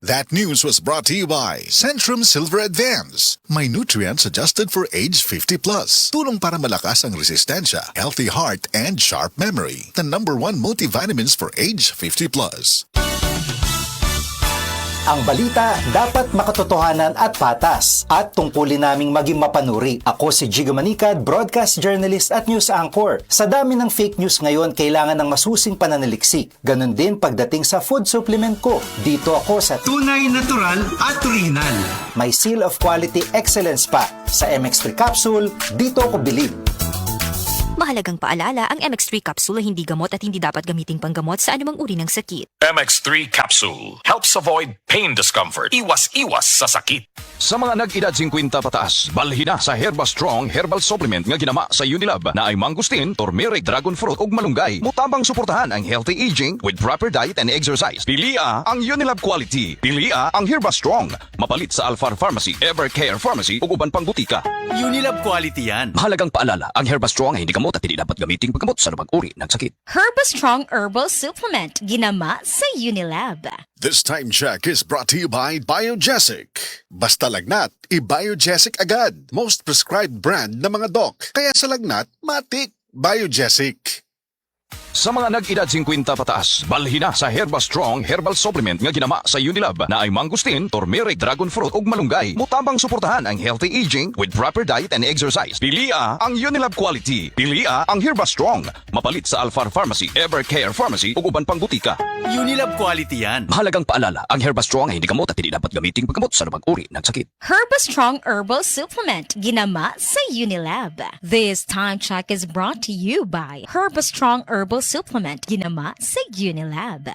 That news was brought to you by Centrum Silver Advance. May nutrients adjusted for age 50 plus. Tulong para malakas ang resistensya, healthy heart, and sharp memory. The #1 multivitamins for age 50 plus. Ang balita dapat makatotohanan at patas at tungkulin naming maging mapanuri. Ako si Jigo Manicad, broadcast journalist at news anchor. Sa dami ng fake news ngayon, kailangan ng masusing pananaliksik. Ganon din pagdating sa food supplement ko. Dito ako sa tunay, natural at original. may seal of quality excellence pa. Sa MX3 capsule, dito ako bilib. Mahalagang paalala, ang MX3 capsule ay hindi gamot at hindi dapat gamiting panggamot sa anumang uri ng sakit. MX3 Capsule helps avoid pain discomfort. Iwas-iwas sa sakit. Sa mga nag-edad 50 pataas, balhin na sa Herba Strong Herbal Supplement nga ginama sa Unilab na ay mangustin, turmeric, dragon fruit ug malunggay. Mutabang suportahan ang healthy aging with proper diet and exercise. Pilia ang Unilab quality. Pilia ang Herba Strong. Mapalit sa Alphar Pharmacy, Evercare Pharmacy ug uban pang butika. Unilab quality yan. Mahalagang paalala, ang Herba Strong ay hindi gamot at hindi dapat gamiting paggamot sa anumang uri ng sakit. Herba Strong Herbal Supplement, ginama sa Unilab. This time check is brought to you by Biogesic. Basta lagnat, i-Biogesic agad. Most prescribed brand ng mga doc. Kaya sa lagnat, matik. Biogesic. Sa mga nag-edad 50 pataas, balhin na sa Herba Strong Herbal Supplement nga ginama sa Unilab na ay mangustin, turmeric, dragon fruit ug malunggay. Mutabang suportahan ang healthy aging with proper diet and exercise. Pilia ang Unilab quality. Pilia ang Herba Strong. Mapalit sa Alphar Pharmacy, Evercare Pharmacy ug uban pang butika. Unilab quality yan. Mahalagang paalala, ang Herba Strong ay hindi gamot at hindi dapat gamiting paggamot sa anumang uri ng sakit. Herba Strong Herbal Supplement, ginama sa Unilab. This time check is brought to you by Herba Strong Herbal Supplement, ginama sa Unilab.